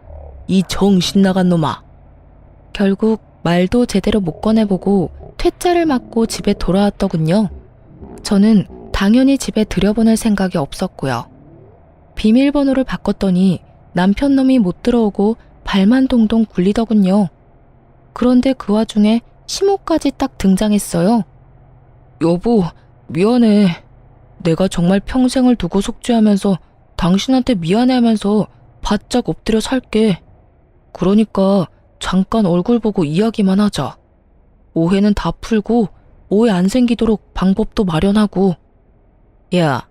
이 정신 나간 놈아. 결국 말도 제대로 못 꺼내보고 퇴짜를 맞고 집에 돌아왔더군요. 저는 당연히 집에 들여보낼 생각이 없었고요. 비밀번호를 바꿨더니 남편 놈이 못 들어오고 발만 동동 굴리더군요. 그런데 그 와중에 시모까지 딱 등장했어요. 여보, 미안해. 내가 정말 평생을 두고 속죄하면서 당신한테 미안해하면서 바짝 엎드려 살게. 그러니까 잠깐 얼굴 보고 이야기만 하자. 오해는 다 풀고 오해 안 생기도록 방법도 마련하고. 야,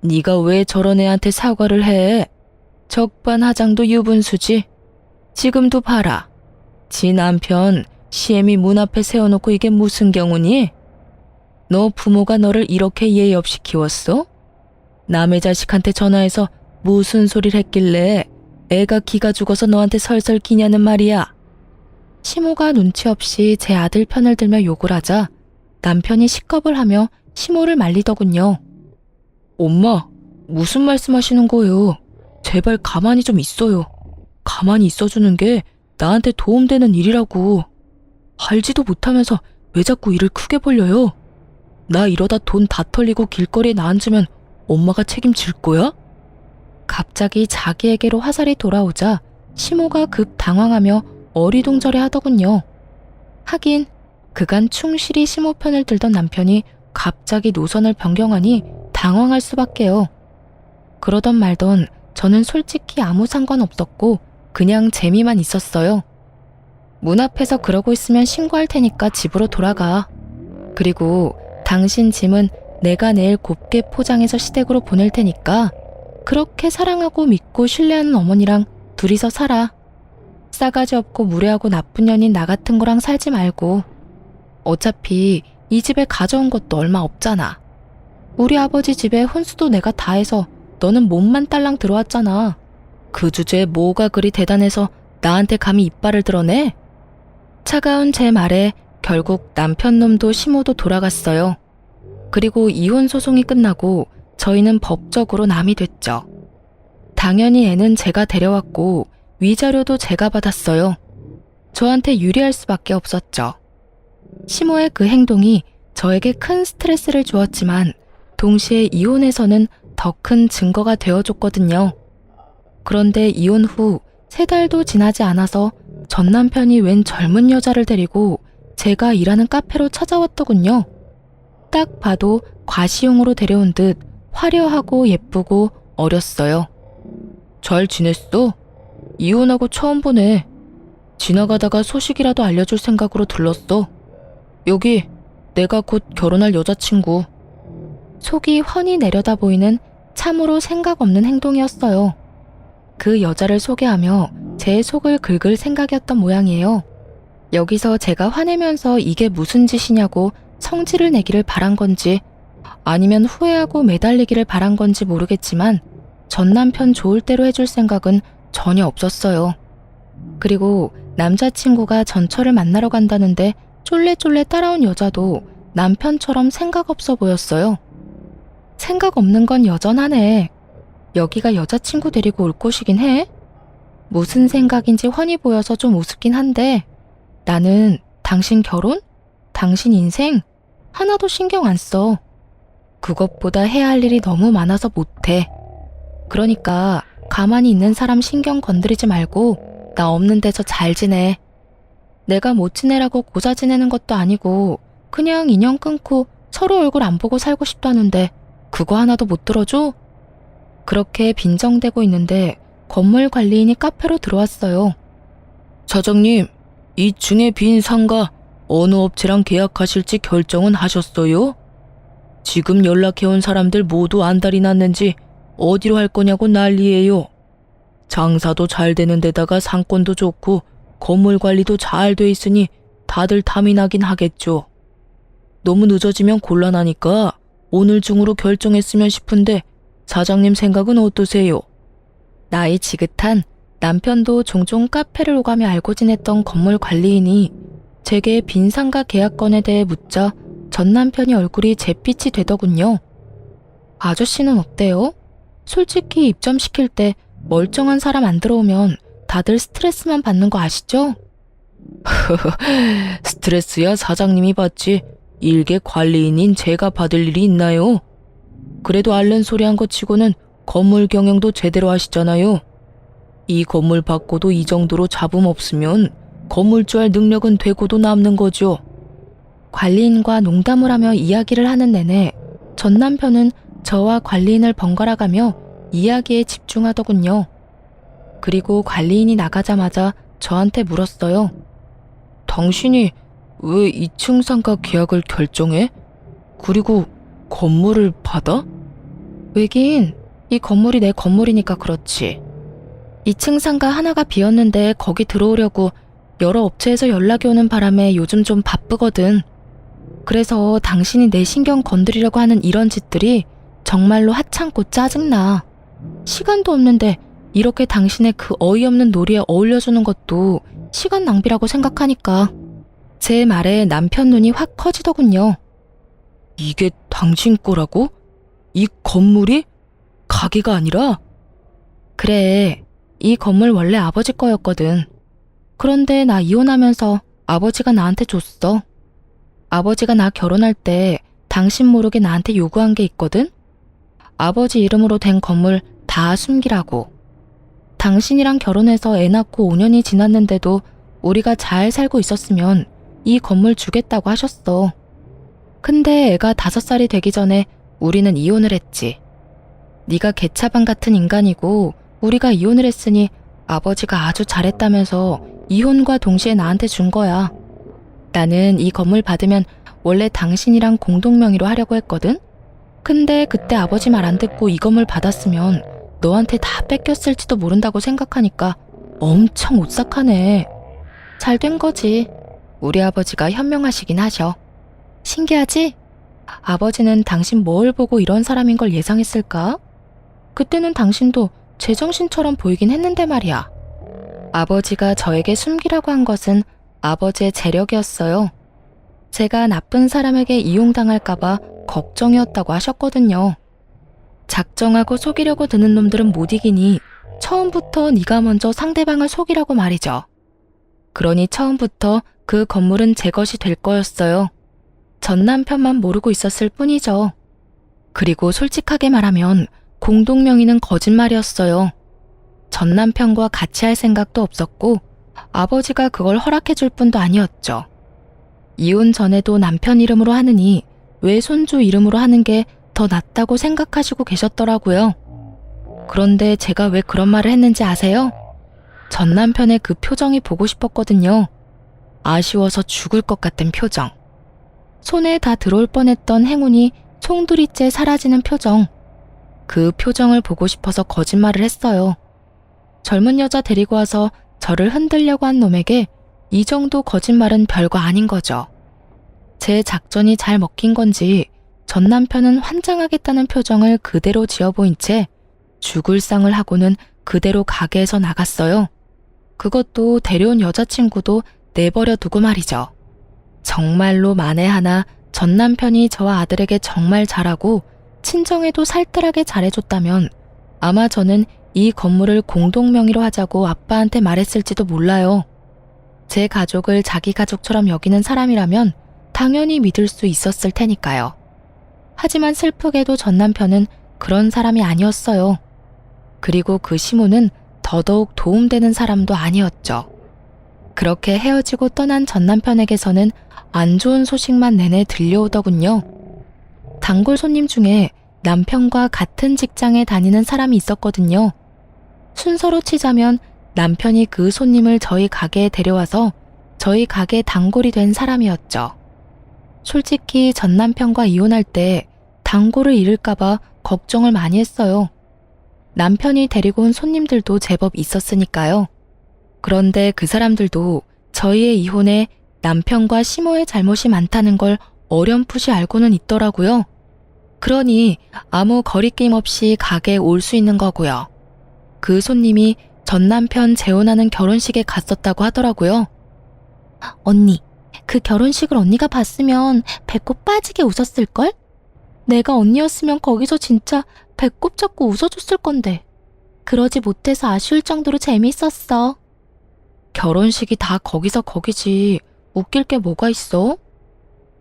네가 왜 저런 애한테 사과를 해? 적반하장도 유분수지. 지금도 봐라. 지 남편 시애미 문 앞에 세워놓고 이게 무슨 경우니? 너 부모가 너를 이렇게 예의 없이 키웠어? 남의 자식한테 전화해서 무슨 소리를 했길래 애가 기가 죽어서 너한테 설설 기냐는 말이야. 시모가 눈치 없이 제 아들 편을 들며 욕을 하자 남편이 식겁을 하며 시모를 말리더군요. 엄마, 무슨 말씀하시는 거예요? 제발 가만히 좀 있어요. 가만히 있어주는 게 나한테 도움되는 일이라고. 알지도 못하면서 왜 자꾸 일을 크게 벌려요? 나 이러다 돈 다 털리고 길거리에 나앉으면 엄마가 책임질 거야? 갑자기 자기에게로 화살이 돌아오자 시모가 급 당황하며 어리둥절해 하더군요. 하긴 그간 충실히 시모 편을 들던 남편이 갑자기 노선을 변경하니 당황할 수밖에요. 그러던 말던 저는 솔직히 아무 상관없었고 그냥 재미만 있었어요. 문 앞에서 그러고 있으면 신고할 테니까 집으로 돌아가. 그리고 당신 짐은 내가 내일 곱게 포장해서 시댁으로 보낼 테니까 그렇게 사랑하고 믿고 신뢰하는 어머니랑 둘이서 살아. 싸가지 없고 무례하고 나쁜 년인 나 같은 거랑 살지 말고. 어차피 이 집에 가져온 것도 얼마 없잖아. 우리 아버지 집에 혼수도 내가 다 해서 너는 몸만 딸랑 들어왔잖아. 그 주제에 뭐가 그리 대단해서 나한테 감히 이빨을 드러내? 차가운 제 말에 결국 남편 놈도 시모도 돌아갔어요. 그리고 이혼 소송이 끝나고 저희는 법적으로 남이 됐죠. 당연히 애는 제가 데려왔고 위자료도 제가 받았어요. 저한테 유리할 수밖에 없었죠. 시모의 그 행동이 저에게 큰 스트레스를 주었지만 동시에 이혼에서는 더 큰 증거가 되어줬거든요. 그런데 이혼 후 3달도 지나지 않아서 전 남편이 웬 젊은 여자를 데리고 제가 일하는 카페로 찾아왔더군요. 딱 봐도 과시용으로 데려온 듯 화려하고 예쁘고 어렸어요. 잘 지냈어? 이혼하고 처음 보네. 지나가다가 소식이라도 알려줄 생각으로 들렀어. 여기 내가 곧 결혼할 여자친구. 속이 훤히 내려다 보이는 참으로 생각 없는 행동이었어요. 그 여자를 소개하며 제 속을 긁을 생각이었던 모양이에요. 여기서 제가 화내면서 이게 무슨 짓이냐고 성질을 내기를 바란 건지 아니면 후회하고 매달리기를 바란 건지 모르겠지만 전 남편 좋을 대로 해줄 생각은 전혀 없었어요. 그리고 남자친구가 전처를 만나러 간다는데 쫄래쫄래 따라온 여자도 남편처럼 생각 없어 보였어요. 생각 없는 건 여전하네. 여기가 여자친구 데리고 올 곳이긴 해. 무슨 생각인지 훤히 보여서 좀 우습긴 한데 나는 당신 결혼? 당신 인생? 하나도 신경 안 써. 그것보다 해야 할 일이 너무 많아서 못해. 그러니까 가만히 있는 사람 신경 건드리지 말고 나 없는 데서 잘 지내. 내가 못 지내라고 고자 지내는 것도 아니고 그냥 인연 끊고 서로 얼굴 안 보고 살고 싶다는데 그거 하나도 못 들어줘? 그렇게 빈정대고 있는데 건물 관리인이 카페로 들어왔어요. 사장님, 이 중에 빈 상가 어느 업체랑 계약하실지 결정은 하셨어요? 지금 연락해온 사람들 모두 안달이 났는지 어디로 할 거냐고 난리예요. 장사도 잘 되는 데다가 상권도 좋고 건물 관리도 잘 돼 있으니 다들 탐이 나긴 하겠죠. 너무 늦어지면 곤란하니까 오늘 중으로 결정했으면 싶은데 사장님 생각은 어떠세요? 나이 지긋한 남편도 종종 카페를 오가며 알고 지냈던 건물 관리인이 제게 빈 상가 계약건에 대해 묻자 전 남편이 얼굴이 잿빛이 되더군요. 아저씨는 어때요? 솔직히 입점시킬 때 멀쩡한 사람 안 들어오면 다들 스트레스만 받는 거 아시죠? 스트레스야 사장님이 받지 일개 관리인인 제가 받을 일이 있나요? 그래도 앓는 소리 한 거 치고는 건물 경영도 제대로 하시잖아요. 이 건물 받고도 이 정도로 잡음 없으면 건물주 할 능력은 되고도 남는 거죠. 관리인과 농담을 하며 이야기를 하는 내내 전 남편은 저와 관리인을 번갈아가며 이야기에 집중하더군요. 그리고 관리인이 나가자마자 저한테 물었어요. 당신이 왜 2층 상가 계약을 결정해? 그리고 건물을 받아? 왜긴 이 건물이 내 건물이니까 그렇지. 2층 상가 하나가 비었는데 거기 들어오려고 여러 업체에서 연락이 오는 바람에 요즘 좀 바쁘거든. 그래서 당신이 내 신경 건드리려고 하는 이런 짓들이 정말로 하찮고 짜증나. 시간도 없는데 이렇게 당신의 그 어이없는 놀이에 어울려주는 것도 시간 낭비라고 생각하니까. 제 말에 남편 눈이 확 커지더군요. 이게 당신 거라고? 이 건물이? 가게가 아니라? 그래, 이 건물 원래 아버지 거였거든. 그런데 나 이혼하면서 아버지가 나한테 줬어. 아버지가 나 결혼할 때 당신 모르게 나한테 요구한 게 있거든? 아버지 이름으로 된 건물 다 숨기라고. 당신이랑 결혼해서 애 낳고 5년이 지났는데도 우리가 잘 살고 있었으면 이 건물 주겠다고 하셨어. 근데 애가 5살이 되기 전에 우리는 이혼을 했지. 네가 개차반 같은 인간이고 우리가 이혼을 했으니 아버지가 아주 잘했다면서 이혼과 동시에 나한테 준 거야. 나는 이 건물 받으면 원래 당신이랑 공동명의로 하려고 했거든? 근데 그때 아버지 말 안 듣고 이 건물 받았으면 너한테 다 뺏겼을지도 모른다고 생각하니까 엄청 오싹하네. 잘 된 거지. 우리 아버지가 현명하시긴 하셔. 신기하지? 아버지는 당신 뭘 보고 이런 사람인 걸 예상했을까? 그때는 당신도 제정신처럼 보이긴 했는데 말이야. 아버지가 저에게 숨기라고 한 것은 아버지의 재력이었어요. 제가 나쁜 사람에게 이용당할까봐 걱정이었다고 하셨거든요. 작정하고 속이려고 드는 놈들은 못 이기니 처음부터 네가 먼저 상대방을 속이라고 말이죠. 그러니 처음부터 그 건물은 제 것이 될 거였어요. 전 남편만 모르고 있었을 뿐이죠. 그리고 솔직하게 말하면 공동명의는 거짓말이었어요. 전 남편과 같이 할 생각도 없었고 아버지가 그걸 허락해 줄 뿐도 아니었죠. 이혼 전에도 남편 이름으로 하느니 왜 손주 이름으로 하는 게 더 낫다고 생각하시고 계셨더라고요. 그런데 제가 왜 그런 말을 했는지 아세요? 전 남편의 그 표정이 보고 싶었거든요. 아쉬워서 죽을 것 같은 표정. 손에 다 들어올 뻔했던 행운이 송두리째 사라지는 표정. 그 표정을 보고 싶어서 거짓말을 했어요. 젊은 여자 데리고 와서 저를 흔들려고 한 놈에게 이 정도 거짓말은 별거 아닌 거죠. 제 작전이 잘 먹힌 건지 전 남편은 환장하겠다는 표정을 그대로 지어 보인 채 죽을 상을 하고는 그대로 가게에서 나갔어요. 그것도 데려온 여자친구도 내버려 두고 말이죠. 정말로 만에 하나 전 남편이 저와 아들에게 정말 잘하고 친정에도 살뜰하게 잘해줬다면 아마 저는 이 건물을 공동명의로 하자고 아빠한테 말했을지도 몰라요. 제 가족을 자기 가족처럼 여기는 사람이라면 당연히 믿을 수 있었을 테니까요. 하지만 슬프게도 전 남편은 그런 사람이 아니었어요. 그리고 그 시모는 더더욱 도움되는 사람도 아니었죠. 그렇게 헤어지고 떠난 전 남편에게서는 안 좋은 소식만 내내 들려오더군요. 단골 손님 중에 남편과 같은 직장에 다니는 사람이 있었거든요. 순서로 치자면 남편이 그 손님을 저희 가게에 데려와서 저희 가게 단골이 된 사람이었죠. 솔직히 전 남편과 이혼할 때 단골을 잃을까봐 걱정을 많이 했어요. 남편이 데리고 온 손님들도 제법 있었으니까요. 그런데 그 사람들도 저희의 이혼에 남편과 시모의 잘못이 많다는 걸 어렴풋이 알고는 있더라고요. 그러니 아무 거리낌 없이 가게에 올 수 있는 거고요. 그 손님이 전 남편 재혼하는 결혼식에 갔었다고 하더라고요. 언니, 그 결혼식을 언니가 봤으면 배꼽 빠지게 웃었을걸? 내가 언니였으면 거기서 진짜 배꼽 잡고 웃어줬을 건데. 그러지 못해서 아쉬울 정도로 재미있었어. 결혼식이 다 거기서 거기지. 웃길 게 뭐가 있어?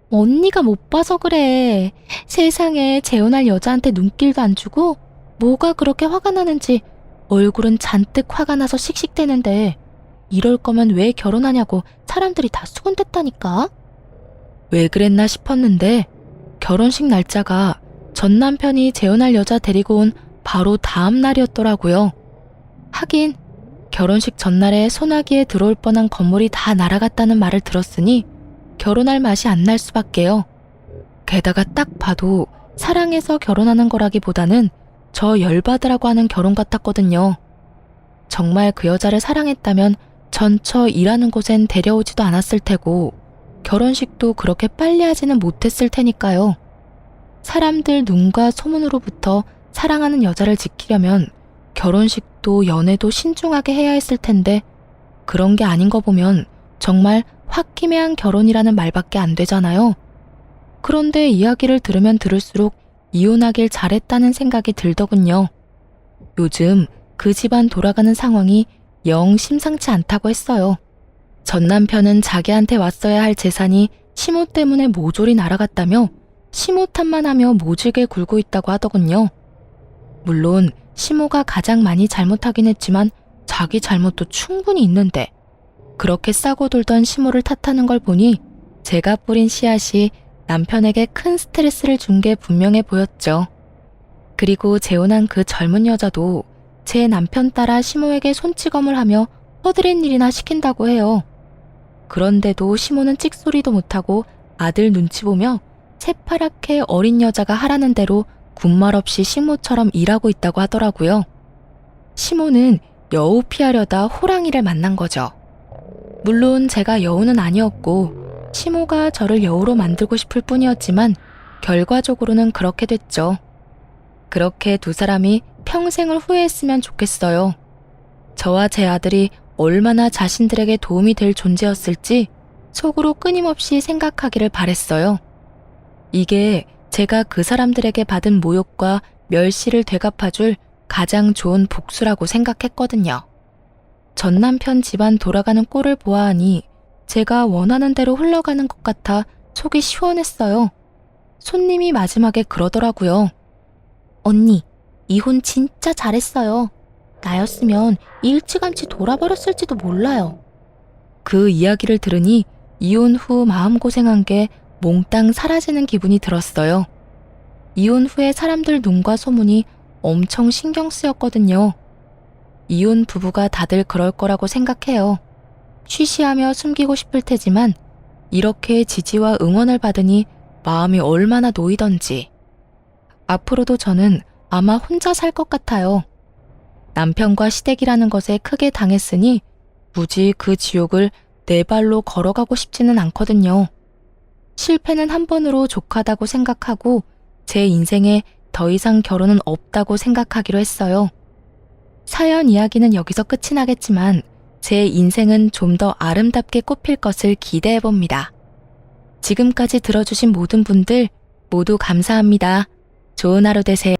언니가 못 봐서 그래. 세상에 재혼할 여자한테 눈길도 안 주고 뭐가 그렇게 화가 나는지 얼굴은 잔뜩 화가 나서 씩씩대는데 이럴 거면 왜 결혼하냐고 사람들이 다 수군댔다니까. 왜 그랬나 싶었는데 결혼식 날짜가 전 남편이 재혼할 여자 데리고 온 바로 다음 날이었더라고요. 하긴 결혼식 전날에 소나기에 들어올 뻔한 건물이 다 날아갔다는 말을 들었으니 결혼할 맛이 안 날 수밖에요. 게다가 딱 봐도 사랑해서 결혼하는 거라기보다는 저 열받으라고 하는 결혼 같았거든요. 정말 그 여자를 사랑했다면 전처 일하는 곳엔 데려오지도 않았을 테고 결혼식도 그렇게 빨리 하지는 못했을 테니까요. 사람들 눈과 소문으로부터 사랑하는 여자를 지키려면 결혼식도 연애도 신중하게 해야 했을 텐데 그런 게 아닌 거 보면 정말 홧김에한 결혼이라는 말밖에 안 되잖아요. 그런데 이야기를 들으면 들을수록 이혼하길 잘했다는 생각이 들더군요. 요즘 그 집안 돌아가는 상황이 영 심상치 않다고 했어요. 전 남편은 자기한테 왔어야 할 재산이 시모 때문에 모조리 날아갔다며 시모 탓만 하며 모질게 굴고 있다고 하더군요. 물론 시모가 가장 많이 잘못하긴 했지만 자기 잘못도 충분히 있는데 그렇게 싸고 돌던 시모를 탓하는 걸 보니 제가 뿌린 씨앗이 남편에게 큰 스트레스를 준 게 분명해 보였죠. 그리고 재혼한 그 젊은 여자도 제 남편 따라 시모에게 손찌검을 하며 허드렛 일이나 시킨다고 해요. 그런데도 시모는 찍소리도 못하고 아들 눈치 보며 새파랗게 어린 여자가 하라는 대로 군말 없이 시모처럼 일하고 있다고 하더라고요. 시모는 여우 피하려다 호랑이를 만난 거죠. 물론 제가 여우는 아니었고 시모가 저를 여우로 만들고 싶을 뿐이었지만 결과적으로는 그렇게 됐죠. 그렇게 두 사람이 평생을 후회했으면 좋겠어요. 저와 제 아들이 얼마나 자신들에게 도움이 될 존재였을지 속으로 끊임없이 생각하기를 바랬어요. 이게 제가 그 사람들에게 받은 모욕과 멸시를 되갚아줄 가장 좋은 복수라고 생각했거든요. 전 남편 집안 돌아가는 꼴을 보아하니 제가 원하는 대로 흘러가는 것 같아 속이 시원했어요. 손님이 마지막에 그러더라고요. 언니, 이혼 진짜 잘했어요. 나였으면 일찌감치 돌아버렸을지도 몰라요. 그 이야기를 들으니 이혼 후 마음고생한 게 몽땅 사라지는 기분이 들었어요. 이혼 후에 사람들 눈과 소문이 엄청 신경 쓰였거든요. 이혼 부부가 다들 그럴 거라고 생각해요. 쉬쉬하며 숨기고 싶을 테지만 이렇게 지지와 응원을 받으니 마음이 얼마나 놓이던지. 앞으로도 저는 아마 혼자 살 것 같아요. 남편과 시댁이라는 것에 크게 당했으니 굳이 그 지옥을 내 발로 걸어가고 싶지는 않거든요. 실패는 한 번으로 족하다고 생각하고 제 인생에 더 이상 결혼은 없다고 생각하기로 했어요. 사연 이야기는 여기서 끝이 나겠지만 제 인생은 좀 더 아름답게 꽃필 것을 기대해 봅니다. 지금까지 들어주신 모든 분들 모두 감사합니다. 좋은 하루 되세요.